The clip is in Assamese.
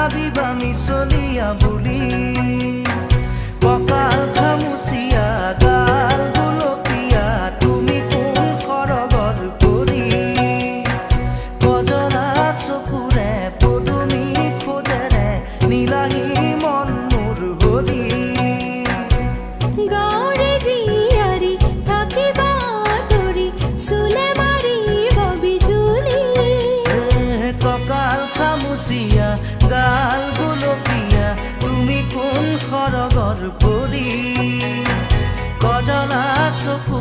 ভাবিবা মিছলিয়া বুলি কঁকাল খামুচিয়া গাল গুলপীয়া তুমি কোন সৰগৰ পৰি কজলা চকুৰে পদুমী খোজেৰে নীলাহী মন মোৰ হৰি গাঁৱৰে জীয়াৰী থাকিবা তৰি চুলে মাৰিব বিজুলি কঁকাল খামুচিয়া গাল গুলপীয়া তুমি কোন সৰগৰ পৰি কজলা চকু